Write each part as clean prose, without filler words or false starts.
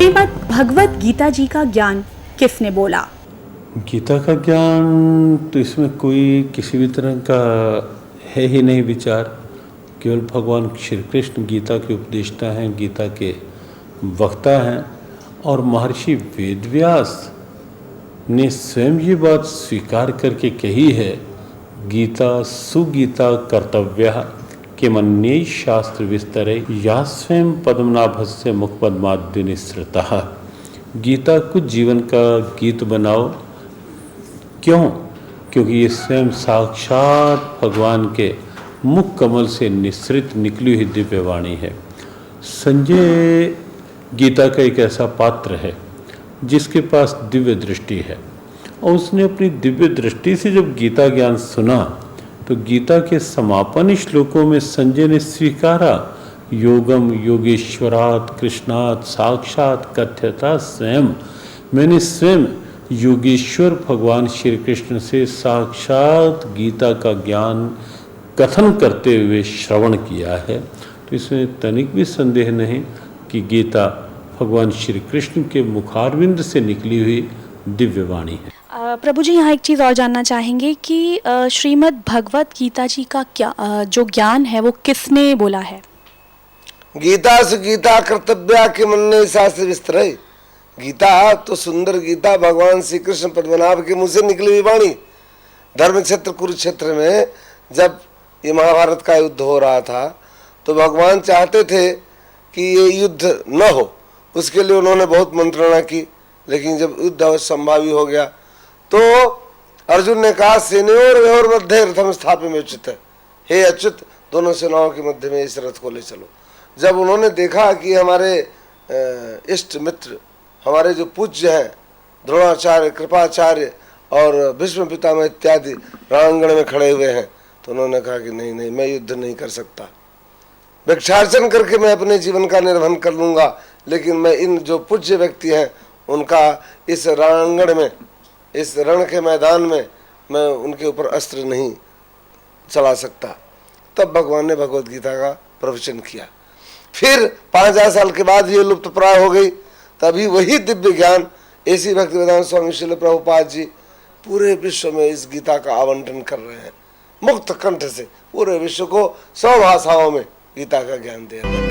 श्रीमद् भगवत गीता जी का ज्ञान किसने बोला? गीता का ज्ञान तो इसमें कोई किसी भी तरह का है ही नहीं विचार। केवल भगवान श्री कृष्ण गीता के उपदेष्टा हैं, गीता के वक्ता हैं। और महर्षि वेदव्यास ने स्वयं ये बात स्वीकार करके कही है, गीता सुगीता कर्तव्या किमन्ये शास्त्र विस्तरे या स्वयं पद्मनाभस्य मुखपद्माद्य निःसृतः। गीता को जीवन का गीत बनाओ। क्यों? क्योंकि ये स्वयं साक्षात भगवान के मुख कमल से निःसृत निकली हुई दिव्य वाणी है। संजय गीता का एक ऐसा पात्र है जिसके पास दिव्य दृष्टि है, और उसने अपनी दिव्य दृष्टि से जब गीता ज्ञान सुना तो गीता के समापन श्लोकों में संजय ने स्वीकारा, योगम योगेश्वरात् कृष्णात् साक्षात कथ्यता स्वयं। मैंने स्वयं योगेश्वर भगवान श्री कृष्ण से साक्षात गीता का ज्ञान कथन करते हुए श्रवण किया है। तो इसमें तनिक भी संदेह नहीं कि गीता भगवान श्री कृष्ण के मुखारविंद से निकली हुई दिव्य वाणी है। प्रभु जी, यहाँ एक चीज़ और जानना चाहेंगे कि श्रीमद् भगवत गीता जी का क्या जो ज्ञान है वो किसने बोला है? गीता से गीता कर्तव्या के मन शास्त्र विस्तरे। गीता तो सुंदर गीता भगवान श्री कृष्ण पद्मनाभ के मुंह से निकली हुई वाणी। धर्म क्षेत्र कुरुक्षेत्र में जब ये महाभारत का युद्ध हो रहा था तो भगवान चाहते थे कि ये युद्ध न हो, उसके लिए उन्होंने बहुत मंत्रणा की। लेकिन जब युद्ध असंभावी हो गया तो अर्जुन ने कहा, सेनयोर मध्य रथम स्थापय में उचित है। हे अच्युत, दोनों सेनाओं के मध्य में इस रथ को ले चलो। जब उन्होंने देखा कि हमारे इष्ट मित्र, हमारे जो पूज्य हैं द्रोणाचार्य, कृपाचार्य और भीष्म पितामह इत्यादि रणांगण में खड़े हुए हैं, तो उन्होंने कहा कि नहीं नहीं, मैं युद्ध नहीं कर सकता। भिक्षार्चन करके मैं अपने जीवन का निर्वहन कर लूँगा, लेकिन मैं इन जो पूज्य व्यक्ति हैं उनका इस रणांगण में, इस रण के मैदान में मैं उनके ऊपर अस्त्र नहीं चला सकता। तब भगवान ने भगवत गीता का प्रवचन किया। फिर 5000 साल के बाद ये लुप्त प्राय हो गई। तभी वही दिव्य ज्ञान ऐसी भक्तिवेदांत स्वामी श्रील प्रभुपाद जी पूरे विश्व में इस गीता का आवंटन कर रहे हैं। मुक्त कंठ से पूरे विश्व को 100 भाषाओं में गीता का ज्ञान दे रहे हैं।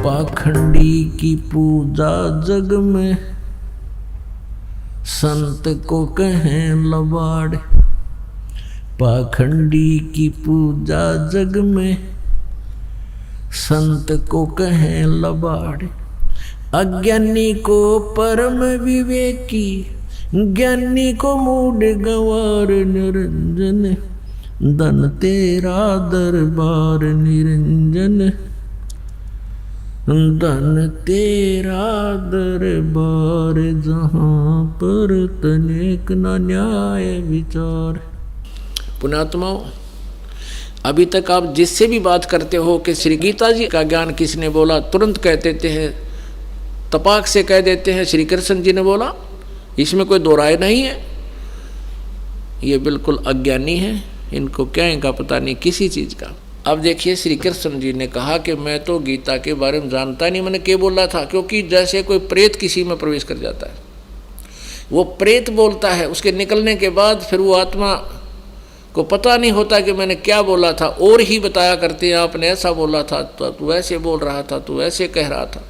पाखंडी की पूजा जग में संत को कहें लबाड़। पाखंडी की पूजा जग में संत को कहें लबाड़। अज्ञानी को परम विवेकी, ज्ञानी को मूढ़ गंवार। निरंजन धन तेरा दरबार, निरंजन धन तेरा दरबार। जहाँ पर तनिक न न्याय विचार। पुण्यात्माओं, अभी तक आप जिससे भी बात करते हो कि श्री गीता जी का ज्ञान किसने बोला, तुरंत कह देते हैं, तपाक से कह देते हैं श्री कृष्ण जी ने बोला। इसमें कोई दो राय नहीं है। ये बिल्कुल अज्ञानी है, इनको क्या इनका पता नहीं किसी चीज़ का। अब देखिए, श्री कृष्ण जी ने कहा कि मैं तो गीता के बारे में जानता नहीं, मैंने क्या बोला था। क्योंकि जैसे कोई प्रेत किसी में प्रवेश कर जाता है, वो प्रेत बोलता है, उसके निकलने के बाद फिर वो आत्मा को पता नहीं होता कि मैंने क्या बोला था, और ही बताया करते हैं आपने ऐसा बोला था, तो तू ऐसे बोल रहा था, तू ऐसे कह रहा था,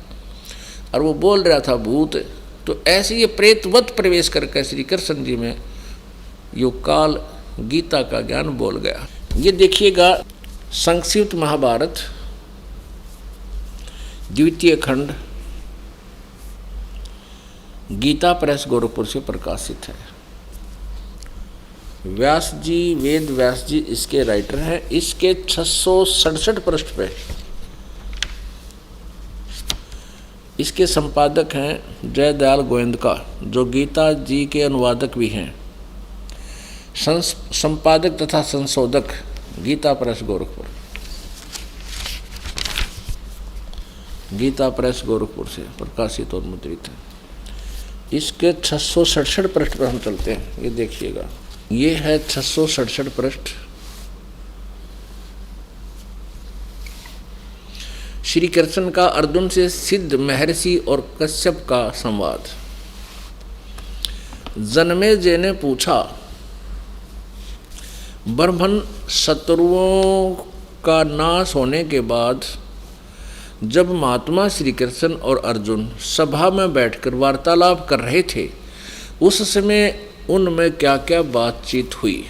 और वो बोल रहा था भूत। तो ऐसे ये प्रेतवत प्रवेश करके श्री कृष्ण जी में यो काल गीता का ज्ञान बोल गया। ये देखिएगा, संक्षिप्त महाभारत द्वितीय खंड गीता प्रेस गोरखपुर से प्रकाशित है। व्यास जी, वेद व्यास जी इसके राइटर हैं। इसके 667 पृष्ठ पे इसके संपादक हैं जयदयाल गोविंदका, जो गीता जी के अनुवादक भी हैं। संपादक तथा संशोधक गीता प्रेस गोरखपुर, गीता प्रेस गोरखपुर से प्रकाशित और मुद्रित है। इसके 667 पृष्ठ पर हम चलते हैं। ये देखिएगा, ये है 667 पृष्ठ। श्री कृष्ण का अर्जुन से सिद्ध महर्षि और कश्यप का संवाद। जन्मेजय ने पूछा, ब्रह्मन शत्रुओं का नाश होने के बाद जब महात्मा श्री कृष्ण और अर्जुन सभा में बैठकर वार्तालाप कर रहे थे, उस समय उनमें क्या क्या बातचीत हुई।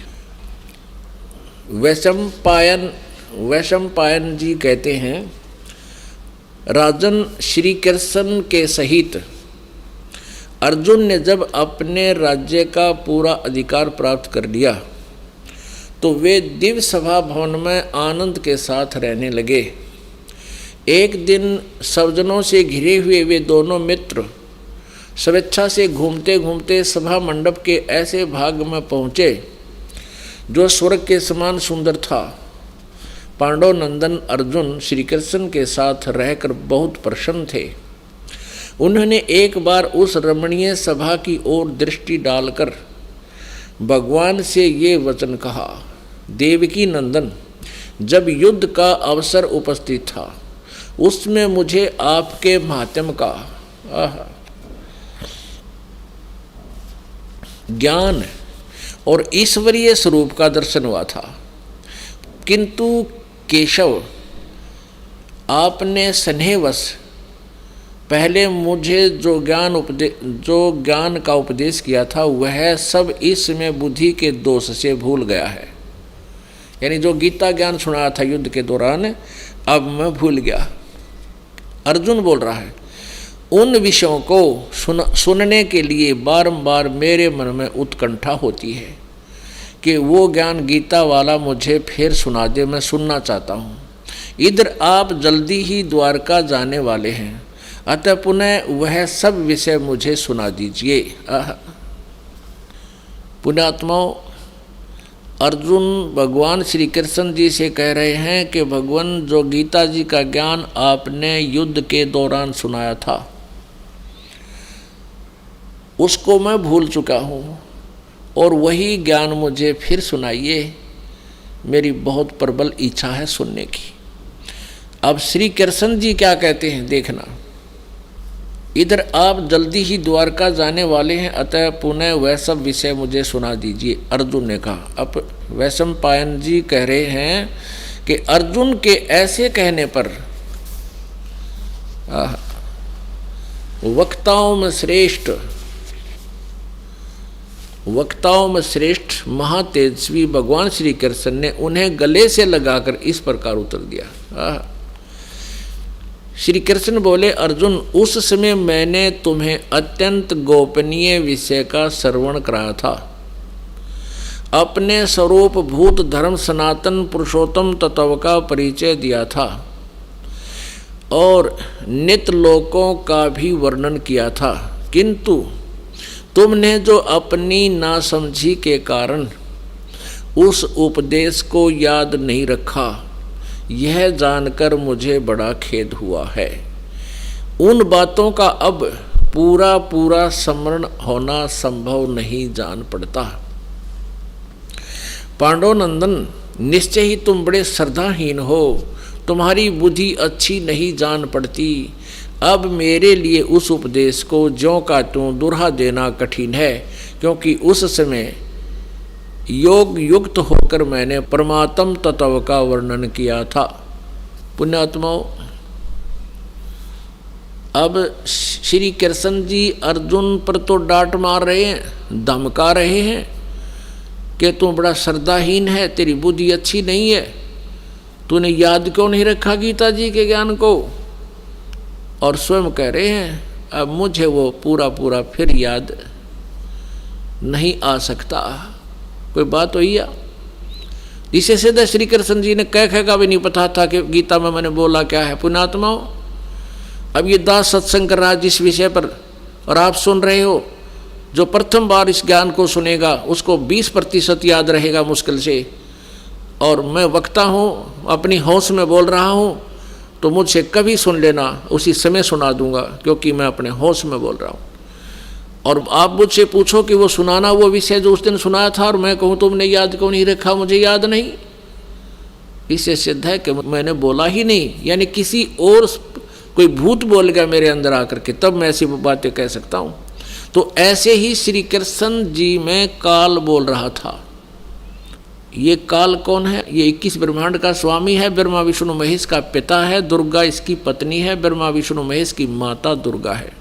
वैशंपायन जी कहते हैं, राजन, श्री कृष्ण के सहित अर्जुन ने जब अपने राज्य का पूरा अधिकार प्राप्त कर लिया तो वे दिव्य सभा भवन में आनंद के साथ रहने लगे। एक दिन सज्जनों से घिरे हुए वे दोनों मित्र स्वेच्छा से घूमते घूमते सभा मंडप के ऐसे भाग में पहुँचे जो स्वर्ग के समान सुंदर था। पांडव नंदन अर्जुन श्री कृष्ण के साथ रहकर बहुत प्रसन्न थे। उन्होंने एक बार उस रमणीय सभा की ओर दृष्टि डालकर भगवान से ये वचन कहा, देवकी नंदन, जब युद्ध का अवसर उपस्थित था उसमें मुझे आपके माध्यम का ज्ञान और ईश्वरीय स्वरूप का दर्शन हुआ था, किंतु केशव, आपने स्नेहवश पहले मुझे जो ज्ञान का उपदेश किया था वह सब इसमें बुद्धि के दोष से भूल गया है। यानी जो गीता ज्ञान सुनाया था युद्ध के दौरान, अब मैं भूल गया। अर्जुन बोल रहा है, उन विषयों को सुनने के लिए बारंबार मेरे मन में उत्कंठा होती है कि वो ज्ञान गीता वाला मुझे फिर सुना दे, मैं सुनना चाहता हूँ। इधर आप जल्दी ही द्वारका जाने वाले हैं, अतः पुनः वह सब विषय मुझे सुना दीजिए। पुण्यात्माओं, अर्जुन भगवान श्री कृष्ण जी से कह रहे हैं कि भगवान, जो गीता जी का ज्ञान आपने युद्ध के दौरान सुनाया था उसको मैं भूल चुका हूँ और वही ज्ञान मुझे फिर सुनाइए, मेरी बहुत प्रबल इच्छा है सुनने की। अब श्री कृष्ण जी क्या कहते हैं देखना, इधर आप जल्दी ही द्वारका जाने वाले हैं, अतः पुनः वह सब विषय मुझे सुना दीजिए, अर्जुन ने कहा। अब वैशंपायन जी कह रहे हैं कि अर्जुन के ऐसे कहने पर वक्ताओं में श्रेष्ठ महातेजस्वी भगवान श्री कृष्ण ने उन्हें गले से लगाकर इस प्रकार उत्तर दिया। श्री कृष्ण बोले, अर्जुन, उस समय मैंने तुम्हें अत्यंत गोपनीय विषय का श्रवण कराया था। अपने स्वरूप भूत धर्म सनातन पुरुषोत्तम तत्व का परिचय दिया था और नित्य लोकों का भी वर्णन किया था, किंतु तुमने जो अपनी नासमझी के कारण उस उपदेश को याद नहीं रखा, यह जानकर मुझे बड़ा खेद हुआ है। उन बातों का अब पूरा स्मरण होना संभव नहीं जान पड़ता। पांडव नंदन, निश्चय ही तुम बड़े श्रद्धाहीन हो, तुम्हारी बुद्धि अच्छी नहीं जान पड़ती। अब मेरे लिए उस उपदेश को ज्यों का त्यों दुहरा देना कठिन है, क्योंकि उस समय योग युक्त होकर मैंने परमात्म तत्व का वर्णन किया था। पुण्यात्माओं, अब श्री कृष्ण जी अर्जुन पर तो डांट मार रहे हैं, धमका रहे हैं कि तू बड़ा श्रद्धाहीन है, तेरी बुद्धि अच्छी नहीं है, तूने याद क्यों नहीं रखा गीता जी के ज्ञान को। और स्वयं कह रहे हैं, अब मुझे वो पूरा फिर याद नहीं आ सकता। कोई बात हुई है? इसे सीधे श्री कृष्ण जी ने कह का भी नहीं पता था कि गीता में मैंने बोला क्या है। पुण्यात्माओं, अब ये दास सत्संग कर रहा है जिस विषय पर, और आप सुन रहे हो, जो प्रथम बार इस ज्ञान को सुनेगा उसको 20% याद रहेगा मुश्किल से। और मैं वक्ता हूँ, अपनी होश में बोल रहा हूँ, तो मुझसे कभी सुन लेना, उसी समय सुना दूंगा, क्योंकि मैं अपने होश में बोल रहा हूँ। और आप मुझसे पूछो कि वो सुनाना वो विषय जो उस दिन सुनाया था और मैं कहूँ तुमने याद क्यों नहीं रखा, मुझे याद नहीं, इससे सिद्ध है कि मैंने बोला ही नहीं, यानी किसी और कोई भूत बोल गया मेरे अंदर आकर के, तब मैं ऐसी बातें कह सकता हूँ। तो ऐसे ही श्री कृष्ण जी में काल बोल रहा था। ये काल कौन है? ये 21 ब्रह्मांड का स्वामी है, ब्रह्मा विष्णु महेश का पिता है, दुर्गा इसकी पत्नी है, ब्रह्मा विष्णु महेश की माता दुर्गा है।